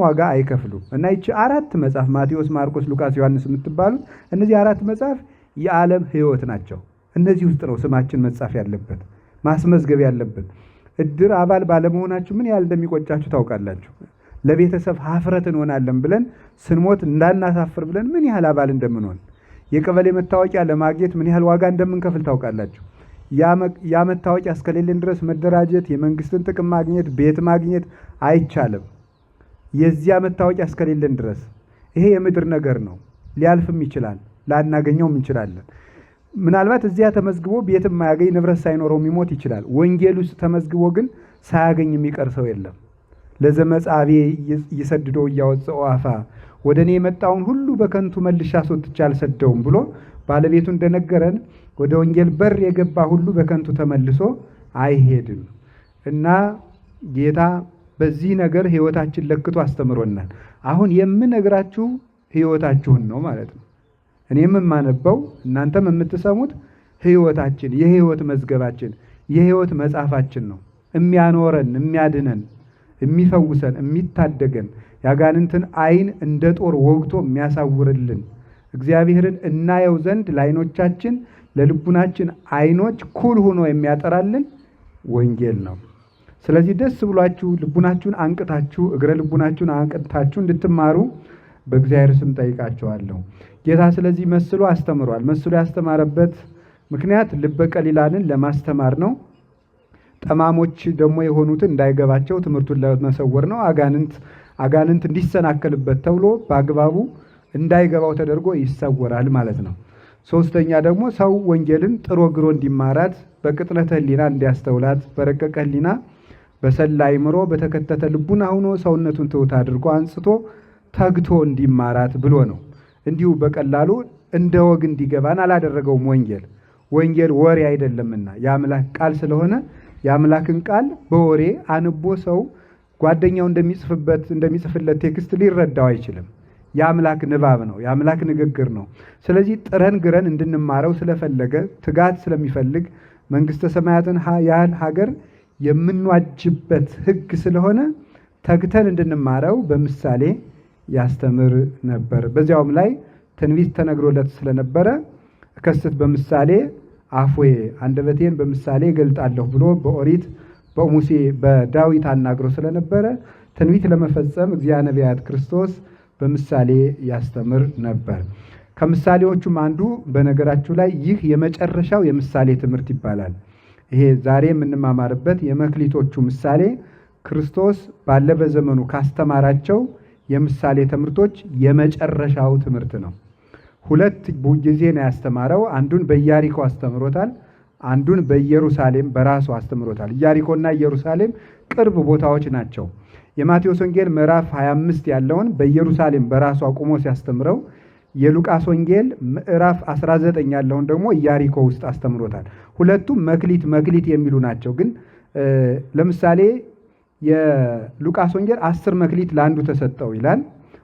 ዋጋ አይከፍሉም። እና ይቺ አራት መጽሐፍ ማቴዎስ፣ ማርቆስ፣ ሉቃስ፣ ዮሐንስ የምትባሉት እነዚህ አራት መጽሐፍ የዓለም ሕይወት ናቸው። እነዚህ ውስጥ ነው ስማችን መጻፍ ያለበት ማስመዝገብ ያለበት። እድር አባል ባለመሆናችሁ ምን ያህል እንደሚቆጫችሁ ታውቃላችሁ። ለቤተሰብ ሀፍረት እንሆናለን ብለን ስንሞት እንዳናሳፍር ብለን ምን ያህል አባል እንደምንሆን፣ የቀበሌ መታወቂያ ለማግኘት ምን ያህል ዋጋ እንደምንከፍል ታውቃላችሁ። ያ መታወቂያ እስከሌለን ድረስ መደራጀት፣ የመንግስትን ጥቅም ማግኘት፣ ቤት ማግኘት አይቻልም። የዚያ መታወቂያ እስከሌለን ድረስ ይሄ የምድር ነገር ነው። ሊያልፍም ይችላል፣ ላናገኘውም እንችላለን። ምናልባት እዚያ ተመዝግቦ ቤት የማያገኝ ንብረት ሳይኖረው የሚሞት ይችላል። ወንጌል ውስጥ ተመዝግቦ ግን ሳያገኝ የሚቀር ሰው የለም። ለዘመጻቤ ይሰድዶ እያወፀው አፋ ወደ እኔ የመጣውን ሁሉ በከንቱ መልሼ አስወጥቼ አልሰደውም ብሎ ባለቤቱ እንደነገረን ወደ ወንጌል በር የገባ ሁሉ በከንቱ ተመልሶ አይሄድም እና ጌታ በዚህ ነገር ሕይወታችን ለክቶ አስተምሮናል። አሁን የምነግራችሁ ሕይወታችሁን ነው ማለት ነው። እኔም የማነበው እናንተም የምትሰሙት ሕይወታችን፣ የሕይወት መዝገባችን፣ የሕይወት መጽሐፋችን ነው። የሚያኖረን፣ የሚያድነን፣ የሚፈውሰን፣ የሚታደገን፣ ያጋንንትን ዓይን እንደ ጦር ወግቶ የሚያሳውርልን፣ እግዚአብሔርን እናየው ዘንድ ለዓይኖቻችን ለልቡናችን ዓይኖች ኩል ሆኖ የሚያጠራልን ወንጌል ነው። ስለዚህ ደስ ብሏችሁ ልቡናችሁን አንቅታችሁ እግረ ልቡናችሁን አንቅታችሁ እንድትማሩ በእግዚአብሔር ስም ጠይቃችኋለሁ። ጌታ ስለዚህ መስሎ አስተምሯል። መስሎ ያስተማረበት ምክንያት ልበ ቀሊላንን ለማስተማር ነው። ጠማሞች ደግሞ የሆኑትን እንዳይገባቸው ትምህርቱን ለመሰወር ነው። አጋንንት እንዲሰናከልበት ተብሎ በአግባቡ እንዳይገባው ተደርጎ ይሰወራል ማለት ነው። ሶስተኛ ደግሞ ሰው ወንጌልን ጥሮ ግሮ እንዲማራት በቅጥነተ ሕሊና እንዲያስተውላት በረቀቀ ሕሊና በሰላ አእምሮ በተከተተ ልቡና ሆኖ ሰውነቱን ትሑት አድርጎ አንጽቶ ተግቶ እንዲማራት ብሎ ነው። እንዲሁ በቀላሉ እንደ ወግ እንዲገባን አላደረገውም። ወንጌል ወሬ አይደለምና የአምላክ ቃል ስለሆነ የአምላክን ቃል በወሬ አንቦ ሰው ጓደኛው እንደሚጽፍለት ቴክስት ሊረዳው አይችልም። የአምላክ ንባብ ነው፣ የአምላክ ንግግር ነው። ስለዚህ ጥረን ግረን እንድንማረው ስለፈለገ ትጋት ስለሚፈልግ መንግሥተ ሰማያትን ያህል ሀገር የምንዋጅበት ሕግ ስለሆነ ተግተን እንድንማረው በምሳሌ ያስተምር ነበር። በዚያውም ላይ ትንቢት ተነግሮለት ስለነበረ እከስት በምሳሌ አፎዬ አንደበቴን በምሳሌ እገልጣለሁ ብሎ በኦሪት በሙሴ በዳዊት አናግሮ ስለነበረ ትንቢት ለመፈጸም እግዚአ ነቢያት ክርስቶስ በምሳሌ ያስተምር ነበር። ከምሳሌዎቹም አንዱ በነገራችሁ ላይ ይህ የመጨረሻው የምሳሌ ትምህርት ይባላል። ይሄ ዛሬ የምንማማርበት የመክሊቶቹ ምሳሌ ክርስቶስ ባለ በዘመኑ ካስተማራቸው የምሳሌ ትምህርቶች የመጨረሻው ትምህርት ነው። ሁለት ጊዜ ነው ያስተማረው። አንዱን በኢያሪኮ አስተምሮታል፣ አንዱን በኢየሩሳሌም በራሱ አስተምሮታል። ኢያሪኮና ኢየሩሳሌም ቅርብ ቦታዎች ናቸው። የማቴዎስ ወንጌል ምዕራፍ 25 ያለውን በኢየሩሳሌም በራሱ አቁሞ ሲያስተምረው፣ የሉቃስ ወንጌል ምዕራፍ 19 ያለውን ደግሞ ኢያሪኮ ውስጥ አስተምሮታል። ሁለቱም መክሊት የሚሉ ናቸው። ግን ለምሳሌ የሉቃስ ወንጌል 10 መክሊት ለአንዱ ተሰጠው ይላል፣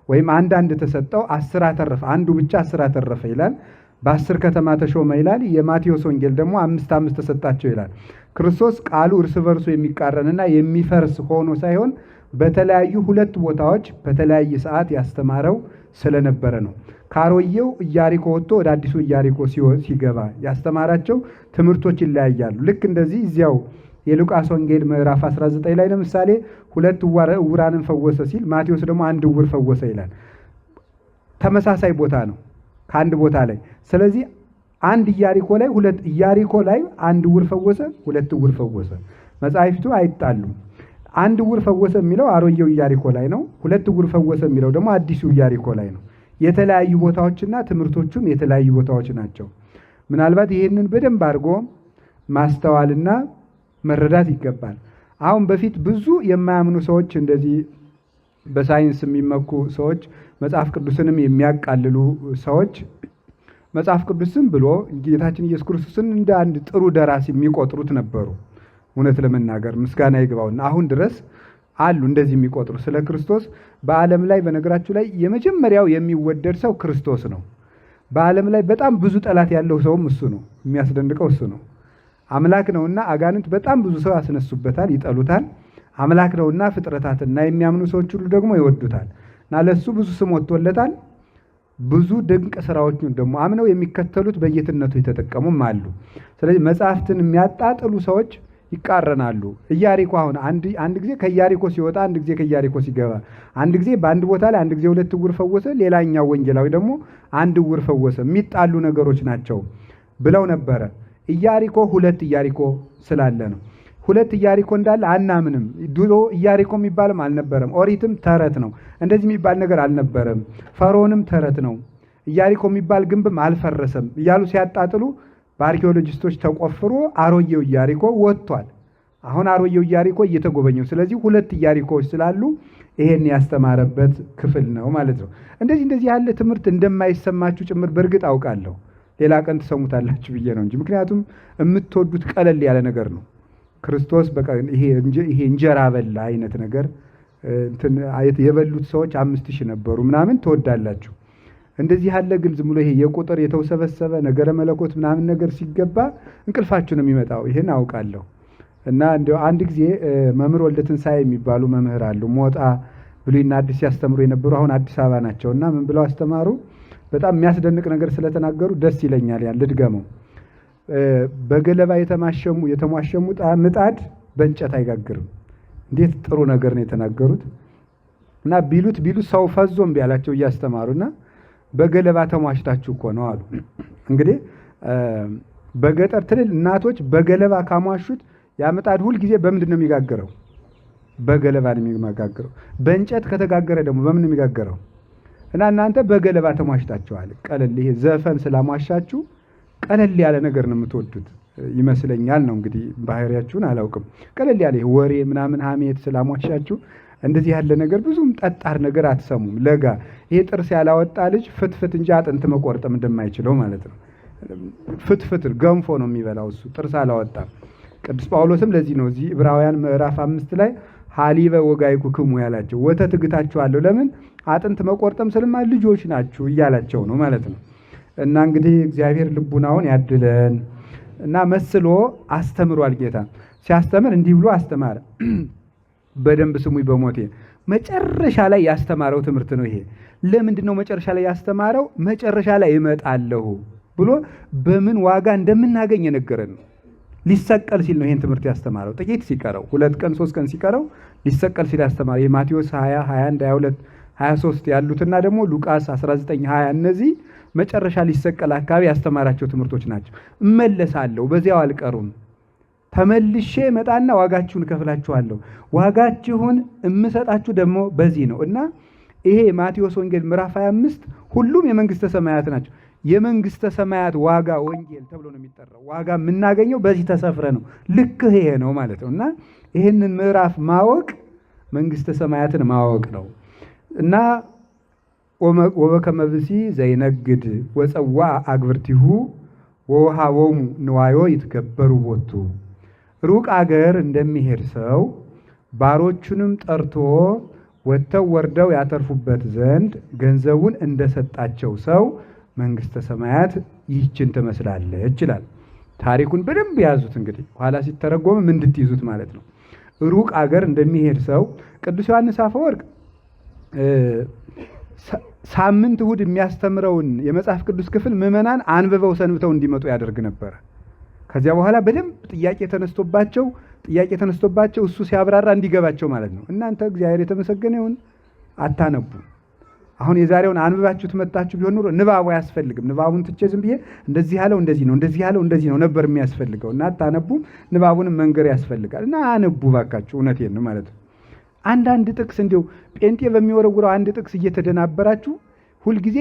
ወይም አንድ ተሰጠው 10 አተረፈ፣ አንዱ ብቻ 10 አተረፈ ይላል። በ10 ከተማ ተሾመ ይላል። የማቴዎስ ወንጌል ደግሞ 5 ተሰጣቸው ይላል። ክርስቶስ ቃሉ እርስ በርሱ የሚቃረንና የሚፈርስ ሆኖ ሳይሆን በተለያዩ ሁለት ቦታዎች በተለያየ ሰዓት ያስተማረው ስለነበረ ነው። ካሮየው ኢያሪኮ ወጥቶ ወደ አዲሱ ኢያሪኮ ሲገባ ያስተማራቸው ትምህርቶች ይለያያሉ። ልክ እንደዚህ እዚያው የሉቃስ ወንጌል ምዕራፍ 19 ላይ ለምሳሌ 2 ዕውራንን ፈወሰ ሲል ማቴዎስ ደግሞ 1 ዕውር ፈወሰ ይላል። ተመሳሳይ ቦታ ነው ከአንድ ቦታ ላይ። ስለዚህ አንድ ኢያሪኮ ላይ 1 ዕውር ፈወሰ፣ 2 ዕውር ፈወሰ። መጻሕፍቱ አይጣሉም። 1 ዕውር ፈወሰ የሚለው አሮጌው ኢያሪኮ ላይ ነው። 2 ዕውር ፈወሰ የሚለው ደግሞ አዲሱ ኢያሪኮ ላይ ነው። የተለያዩ ቦታዎችና ትምህርቶቹም የተለያዩ ቦታዎች ናቸው። ምናልባት ይህንን በደንብ አድርጎ ማስተዋልና መረዳት ይገባል። አሁን በፊት ብዙ የማያምኑ ሰዎች፣ እንደዚህ በሳይንስ የሚመኩ ሰዎች፣ መጽሐፍ ቅዱስንም የሚያቃልሉ ሰዎች መጽሐፍ ቅዱስም ብሎ ጌታችን ኢየሱስ ክርስቶስን እንደ አንድ ጥሩ ደራሲ የሚቆጥሩት ነበሩ። እውነት ለመናገር ምስጋና ይግባውና አሁን ድረስ አሉ እንደዚህ የሚቆጥሩ ስለ ክርስቶስ። በዓለም ላይ በነገራችሁ ላይ የመጀመሪያው የሚወደድ ሰው ክርስቶስ ነው። በዓለም ላይ በጣም ብዙ ጠላት ያለው ሰውም እሱ ነው። የሚያስደንቀው እሱ ነው። አምላክ ነውና አጋንንት በጣም ብዙ ሰው ያስነሱበታል፣ ይጠሉታል። አምላክ ነውና ፍጥረታትና የሚያምኑ ሰዎች ሁሉ ደግሞ ይወዱታል እና ለሱ ብዙ ስም ወጥቶለታል። ብዙ ድንቅ ስራዎችን ደግሞ አምነው የሚከተሉት በጌትነቱ የተጠቀሙም አሉ። ስለዚህ መጽሐፍትን የሚያጣጥሉ ሰዎች ይቃረናሉ። ኢያሪኮ አሁን አንድ ጊዜ ከኢያሪኮ ሲወጣ፣ አንድ ጊዜ ከኢያሪኮ ሲገባ፣ አንድ ጊዜ በአንድ ቦታ ላይ አንድ ጊዜ 2 ዕውር ፈወሰ፣ ሌላኛው ወንጌላዊ ደግሞ 1 ዕውር ፈወሰ። የሚጣሉ ነገሮች ናቸው ብለው ነበረ። ኢያሪኮ 2 ኢያሪኮ ስላለ ነው። 2 ኢያሪኮ እንዳለ አናምንም። ድሮ ኢያሪኮ የሚባልም አልነበረም። ኦሪትም ተረት ነው፣ እንደዚህ የሚባል ነገር አልነበረም። ፈርዖንም ተረት ነው፣ ኢያሪኮ የሚባል ግንብም አልፈረሰም እያሉ ሲያጣጥሉ በአርኪኦሎጂስቶች ተቆፍሮ አሮጌው ኢያሪኮ ወጥቷል። አሁን አሮጌው ኢያሪኮ እየተጎበኘው። ስለዚህ 2 ኢያሪኮዎች ስላሉ ይሄን ያስተማረበት ክፍል ነው ማለት ነው። እንደዚህ ያለ ትምህርት እንደማይሰማችሁ ጭምር በእርግጥ አውቃለሁ። ሌላ ቀን ትሰሙታላችሁ ብዬ ነው እንጂ ምክንያቱም የምትወዱት ቀለል ያለ ነገር ነው። ክርስቶስ በቃ ይሄ እንጀራ በላ አይነት ነገር የበሉት ሰዎች 5000 ነበሩ ምናምን ትወዳላችሁ። እንደዚህ ያለ ግን ዝም ብሎ ይሄ የቁጥር የተውሰበሰበ ነገረ መለኮት ምናምን ነገር ሲገባ እንቅልፋችሁ ነው የሚመጣው። ይሄን አውቃለሁ። እና እንደው አንድ ጊዜ መምህር ወልደ ትንሣኤ የሚባሉ መምህር አሉ። ሞጣ ብሉይና አዲስ ያስተምሩ የነበሩ አሁን አዲስ አበባ ናቸውና ምን ብለው አስተማሩ? በጣም የሚያስደንቅ ነገር ስለተናገሩ ደስ ይለኛል። ያን ልድገመው። በገለባ የተሟሸሙ ምጣድ በእንጨት አይጋግርም። እንዴት ጥሩ ነገር ነው የተናገሩት። እና ቢሉት ሰው ፈዞም ቢያላቸው እያስተማሩና በገለባ ተሟሽታችሁ እኮ ነው አሉ። እንግዲህ በገጠር ትልል እናቶች በገለባ ካሟሹት ያ ምጣድ ሁል ጊዜ በምንድን ነው የሚጋገረው? በገለባ ነው የሚጋገረው። በእንጨት ከተጋገረ ደግሞ በምን ነው የሚጋገረው? እና እናንተ በገለባ ተሟሽታችኋል። ቀለል ይሄ ዘፈን ስላሟሻችሁ ቀለል ያለ ነገር ነው የምትወዱት ይመስለኛል። ነው እንግዲህ ባህሪያችሁን አላውቅም። ቀለል ያለ ወሬ ምናምን ሀሜት ስላሟሻችሁ እንደዚህ ያለ ነገር ብዙም ጠጣር ነገር አትሰሙም። ለጋ ይሄ ጥርስ ያላወጣ ልጅ ፍትፍት እንጂ አጥንት መቆርጠም እንደማይችለው ማለት ነው። ፍትፍት ገንፎ ነው የሚበላው እሱ ጥርስ አላወጣም። ቅዱስ ጳውሎስም ለዚህ ነው እዚህ ዕብራውያን ምዕራፍ 5 ላይ ሀሊበ ወጋይኩክሙ ያላቸው። ወተት እግታችኋለሁ ለምን አጥንት መቆርጠም ስለማ ልጆች ናችሁ እያላቸው ነው ማለት ነው። እና እንግዲህ እግዚአብሔር ልቡናውን ያድለን እና መስሎ አስተምሯል። ጌታ ሲያስተምር እንዲህ ብሎ አስተማረ። በደንብ ስሙኝ በሞቴ መጨረሻ ላይ ያስተማረው ትምህርት ነው ይሄ። ለምንድን ነው መጨረሻ ላይ ያስተማረው? መጨረሻ ላይ እመጣለሁ ብሎ በምን ዋጋ እንደምናገኝ የነገረን ነው። ሊሰቀል ሲል ነው ይሄን ትምህርት ያስተማረው። ጥቂት ሲቀረው 2 ቀን 3 ቀን ሲቀረው ሊሰቀል ሲል ያስተማረው የማቴዎስ 20 21 22 23 ያሉትና ደግሞ ሉቃስ 19 20 እነዚህ መጨረሻ ሊሰቀል አካባቢ ያስተማራቸው ትምህርቶች ናቸው። እመለሳለሁ፣ በዚያው አልቀሩም፣ ተመልሼ መጣና ዋጋችሁን እከፍላችኋለሁ፣ ዋጋችሁን እምሰጣችሁ ደግሞ በዚህ ነው። እና ይሄ ማቴዎስ ወንጌል ምዕራፍ 25 ሁሉም የመንግስተ ሰማያት ናቸው። የመንግስተ ሰማያት ዋጋ ወንጌል ተብሎ ነው የሚጠራው። ዋጋ የምናገኘው በዚህ ተሰፍረ ነው። ልክ ይሄ ነው ማለት ነው። እና ይህንን ምዕራፍ ማወቅ መንግስተ ሰማያትን ማወቅ ነው። እና ወበከመ ብእሲ ዘይነግድ ወፀዋ አግብርቲሁ ወውሃቦሙ ንዋዮ ይትገበሩ ቦቱ። ሩቅ አገር እንደሚሄድ ሰው ባሮቹንም ጠርቶ ወጥተው ወርደው ያተርፉበት ዘንድ ገንዘቡን እንደሰጣቸው ሰው መንግስተ ሰማያት ይህችን ትመስላለች ይላል። ታሪኩን በደንብ ያዙት። እንግዲህ ኋላ ሲተረጎም እንድትይዙት ማለት ነው። ሩቅ አገር እንደሚሄድ ሰው ቅዱስ ዮሐንስ አፈወርቅ ሳምንት እሑድ የሚያስተምረውን የመጽሐፍ ቅዱስ ክፍል ምዕመናን አንብበው ሰንብተው እንዲመጡ ያደርግ ነበር። ከዚያ በኋላ በደንብ ጥያቄ ተነስቶባቸው እሱ ሲያብራራ እንዲገባቸው ማለት ነው። እናንተ እግዚአብሔር የተመሰገነ ይሁን አታነቡ። አሁን የዛሬውን አንብባችሁ ትመጣችሁ ቢሆን ኑሮ ንባቡ አያስፈልግም። ንባቡን ትቼ ዝም ብዬ እንደዚህ ያለው እንደዚህ ነው፣ እንደዚህ ያለው እንደዚህ ነው ነበር የሚያስፈልገው። እና አታነቡም። ንባቡንም መንገር ያስፈልጋል። እና አንቡ ባካችሁ። እውነቴን ነው ማለት ነው። አንዳንድ ጥቅስ እንዲሁ ጴንጤ በሚወረውረው አንድ ጥቅስ እየተደናበራችሁ ሁልጊዜ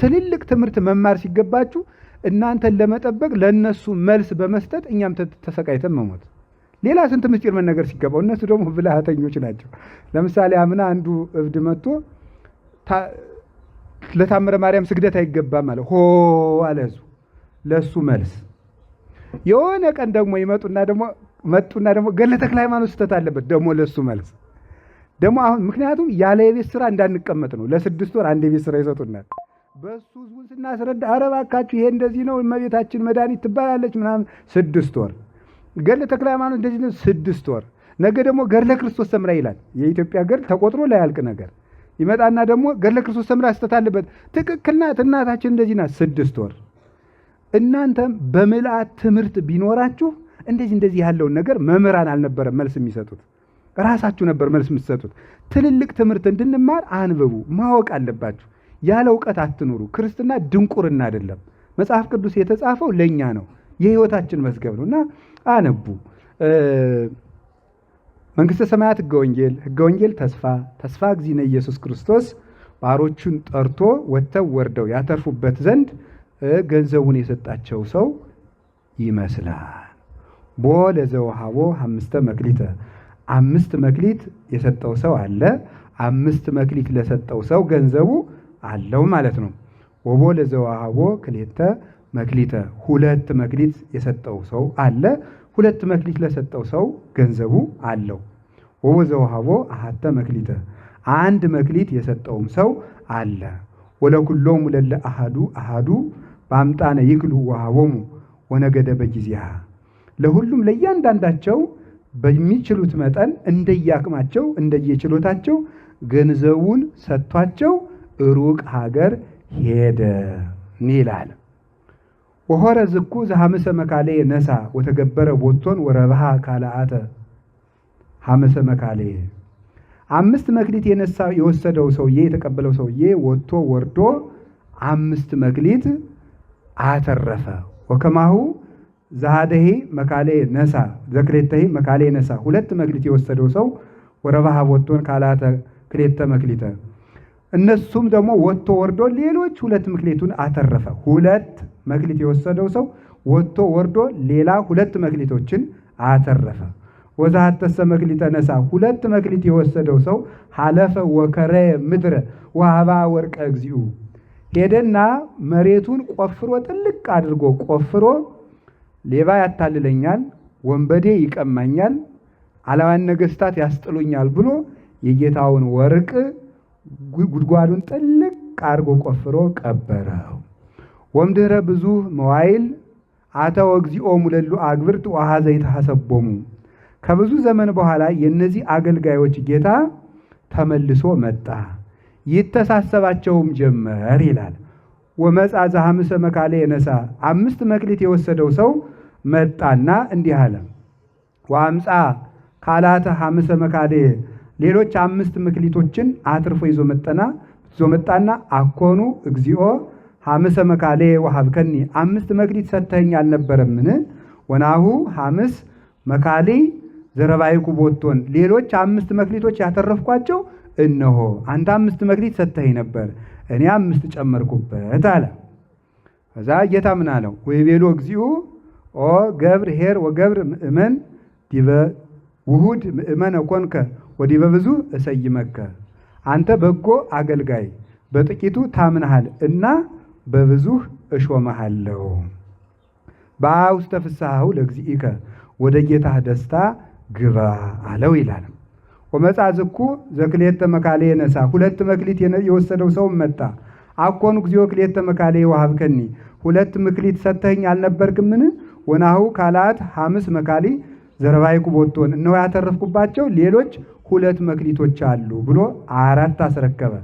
ትልልቅ ትምህርት መማር ሲገባችሁ እናንተን ለመጠበቅ ለነሱ መልስ በመስጠት እኛም ተሰቃይተን መሞት። ሌላ ስንት ምስጢር መነገር ሲገባው እነሱ ደግሞ ብልሃተኞች ናቸው። ለምሳሌ አምና አንዱ እብድ መጥቶ ለታምረ ማርያም ስግደት አይገባም አለ። ሆ አለ እሱ ለሱ መልስ። የሆነ ቀን ደግሞ መጡና ደግሞ ገድለ ተክለ ሃይማኖት ስህተት አለበት ደግሞ ለሱ መልስ። ደግሞ አሁን ምክንያቱም ያለ የቤት ስራ እንዳንቀመጥ ነው። ለ6 ወር አንድ የቤት ስራ ይሰጡናል። በሱ ህዝቡን ስናስረዳ ኧረ እባካችሁ ይሄ እንደዚህ ነው እመቤታችን መድኃኒት ትባላለች ምናምን 6 ወር። ገድለ ተክለ ሃይማኖት እንደዚህ ነው 6 ወር። ነገ ደግሞ ገድለ ክርስቶስ ሰምራ ይላል። የኢትዮጵያ ገድል ተቆጥሮ ላያልቅ ነገር ይመጣና ደግሞ ገድለ ክርስቶስ ሰምራ ስህተት አለበት። ትክክል ናት እናታችን እንደዚህ ናት። 6 ወር እናንተም በምልአት ትምህርት ቢኖራችሁ እንደዚህ ያለውን ነገር መምህራን አልነበረም መልስ የሚሰጡት፣ ራሳችሁ ነበር መልስ የምትሰጡት። ትልልቅ ትምህርት እንድንማር አንብቡ፣ ማወቅ አለባችሁ። ያለ እውቀት አትኑሩ። ክርስትና ድንቁርና አይደለም። መጽሐፍ ቅዱስ የተጻፈው ለእኛ ነው፣ የህይወታችን መዝገብ ነው እና አነቡ። መንግሥተ ሰማያት ሕገ ወንጌል ተስፋ እግዚእነ ኢየሱስ ክርስቶስ ባሮቹን ጠርቶ ወጥተው ወርደው ያተርፉበት ዘንድ ገንዘቡን የሰጣቸው ሰው ይመስላል። ቦ ለዘወሃቦ 5 መክሊተ 5 መክሊት የሰጠው ሰው አለ። 5 መክሊት ለሰጠው ሰው ገንዘቡ አለው ማለት ነው። ወቦ ለዘወሃቦ 2 መክሊተ 2 መክሊት የሰጠው ሰው አለ። 2 መክሊት ለሰጠው ሰው ገንዘቡ አለው። ወቦ ዘወሃቦ 1 መክሊተ 1 መክሊት የሰጠውም ሰው አለ። ወለኩሎሙ ለለ አሃዱ በአምጣነ ይክሉ ወሃቦሙ ወነገደ በጊዜሃ ለሁሉም ለእያንዳንዳቸው በሚችሉት መጠን እንደየአቅማቸው እንደየችሎታቸው ገንዘቡን ሰጥቷቸው ሩቅ ሀገር ሄደ ይላል። ወሆረ ዝኩ ዘሐመሰ መካሌ ነሳ ወተገበረ ቦቶን ወረብሃ ካልአተ 5 መካሌ 5 መክሊት የወሰደው ሰውዬ የተቀበለው ሰውዬ ወጥቶ ወርዶ 5 መክሊት አተረፈ። ወከማሁ ዛሃደሂ መካሌ ነሳ ዘክሌተሂ መካሌ ነሳ 2 መክሊት የወሰደው ሰው ወረብሃ ቦቶን ካልአተ 2 መክሊተ እነሱም ደግሞ ወጥቶ ወርዶ ሌሎች 2 መክሊቱን አተረፈ። 2 መክሊት የወሰደው ሰው ወጥቶ ወርዶ ሌላ 2 መክሊቶችን አተረፈ። ወዛሐተሰ መክሊተ ነሳ 2 መክሊት የወሰደው ሰው ሐለፈ ወከረ ምድረ ወሃባ ወርቀ እግዚኡ ሄደና መሬቱን ቆፍሮ ጥልቅ አድርጎ ቆፍሮ ሌባ ያታልለኛል፣ ወንበዴ ይቀማኛል፣ አላዋን ነገስታት ያስጥሉኛል ብሎ የጌታውን ወርቅ ጉድጓዱን ጥልቅ አድርጎ ቆፍሮ ቀበረው። ወምድረ ብዙ መዋይል አተወ እግዚኦሙ ለሉ አግብርት ወሐዘ ይተሐሰቦሙ ከብዙ ዘመን በኋላ የነዚህ አገልጋዮች ጌታ ተመልሶ መጣ፣ ይተሳሰባቸውም ጀመር ይላል። ወመጻ ዘሐመሰ መካሌ ነሳ 5 መክሊት የወሰደው ሰው መጣና እንዲህ አለ። ወአምጻ ካላተ 5 መካሌ ሌሎች 5 መክሊቶችን አትርፎ ይዞ መጣና አኮኑ እግዚኦ 5 መካሌ ወሀብከኒ 5 መክሊት ሰጥተኸኝ አልነበረምን? ወናሁ 5 መካሌ ዘረባይኩ ቦቶን ሌሎች 5 መክሊቶች ያተረፍኳቸው እነሆ አንተ 5 መክሊት ሰጥተኸኝ ነበር፣ እኔ 5 ጨመርኩበት አለ። ከዛ ጌታ ምን አለው? ወይቤሎ እግዚኡ ኦ ገብር ኄር ወገብር ምእመን ዲበ ውሁድ ምእመን ኮንከ ወዲበ ብዙ እሰይመከ አንተ በጎ አገልጋይ በጥቂቱ ታምነሃል እና በብዙ እሾመሃለሁ። በውስተ ፍስሐሁ ለእግዚእከ ወደ ጌታህ ደስታ ግባ አለው ይላል። ወመጻ ዝኩ ዘክሌተ መካሌ ነሳ 2 መክሊት የወሰደው ሰው መጣ። አኮኑ እግዚኦ ክሌተ መካሌ ወሀብከኒ 2 መክሊት ሰጥተኸኝ አልነበርክምን? ወናሁ ካልአት 5 መካሊ ዘረባይኩ ቦቶን እነሆ ያተረፍኩባቸው ሌሎች 2 መክሊቶች አሉ ብሎ 4 አስረከበ።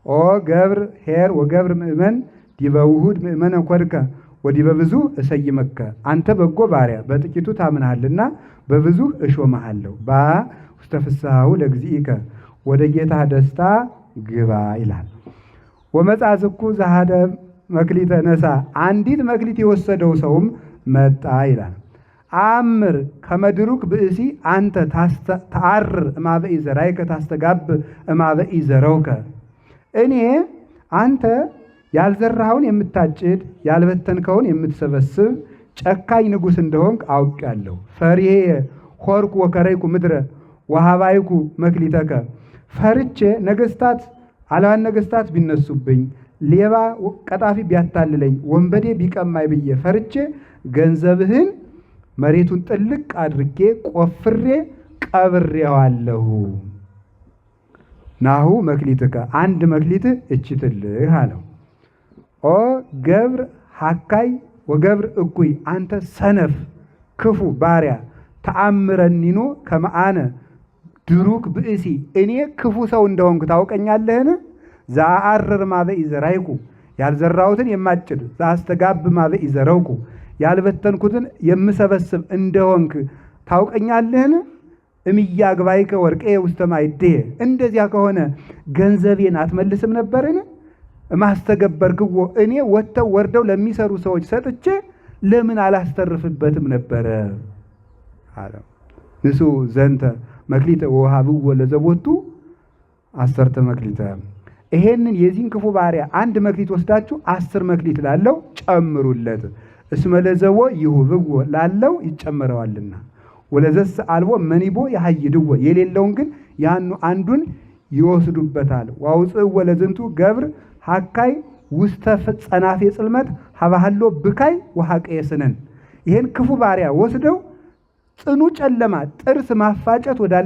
ኦ ገብር ኄር ወገብር ምእመን ዲበ ውሁድ ምእመነ ኮድከ ወዲበ ብዙ እሰይመከ አንተ በጎ ባሪያ በጥቂቱ ታምናሃልና በብዙ እሾመሃለሁ። በውስተ ፍስሐሁ ለእግዚእከ ወደ ጌታ ደስታ ግባ ይላል። ወመጻ ዝኩ ዘሃደ መክሊተ ነሳ 1 መክሊት የወሰደው ሰውም መጣ ይላል። አምር ከመድሩክ ብእሲ አንተ ተአር እማበኢ ዘራይከ ታስተጋብ እማበኢ ዘረውከ እኔ አንተ ያልዘራኸውን የምታጭድ ያልበተንከውን የምትሰበስብ ጨካኝ ንጉሥ እንደሆንክ አውቄአለሁ። ፈሪሄ ሆርኩ ወከረይኩ ምድረ ወሃባይኩ መክሊተከ ፈርቼ ነገስታት አላዋን ነገስታት ቢነሱብኝ፣ ሌባ ቀጣፊ ቢያታልለኝ፣ ወንበዴ ቢቀማይ ብዬ ፈርቼ ገንዘብህን መሬቱን ጥልቅ አድርጌ ቆፍሬ ቀብሬዋለሁ። ናሁ መክሊትከ 1 መክሊት እችትልህ አለው። ኦ ገብር ሐካይ ወገብር እኩይ አንተ ሰነፍ ክፉ ባሪያ ተአምረኒኖ ከመአነ ድሩክ ብእሲ እኔ ክፉ ሰው እንደሆንኩ ታውቀኛለህን? ዘአአርር ማበ ኢዘራይኩ ያልዘራሁትን የማጭድ ዘአስተጋብ ማበ ኢዘረውኩ ያልበተንኩትን የምሰበስብ እንደሆንክ ታውቀኛለህን? እምያግባይከ ወርቄ ውስተ ማዕድየ እንደዚያ ከሆነ ገንዘቤን አትመልስም ነበርን? ማስተገበርክዎ እኔ ወጥተው ወርደው ለሚሰሩ ሰዎች ሰጥቼ ለምን አላስተርፍበትም ነበረ አለ። ንሱ ዘንተ መክሊተ ወሃብዎ ለዘቦቱ 10 መክሊተ። ይሄንን የዚህን ክፉ ባሪያ 1 መክሊት ወስዳችሁ 10 መክሊት ላለው ጨምሩለት። እስመ ለዘቦ ይሁብዎ ላለው ይጨመረዋልና ወለዘስ አልቦ መኒቦ ያሃይድዎ የሌለውን ግን ያኑ አንዱን ይወስዱበታል። ዋውፅእ ወለዝንቱ ገብር ሐካይ ውስተ ጸናፌ ጽልመት ሀባሃሎ ብካይ ወሐቀየ ስነን ይሄን ክፉ ባሪያ ወስደው ጽኑ ጨለማ ጥርስ ማፋጨት ወዳለ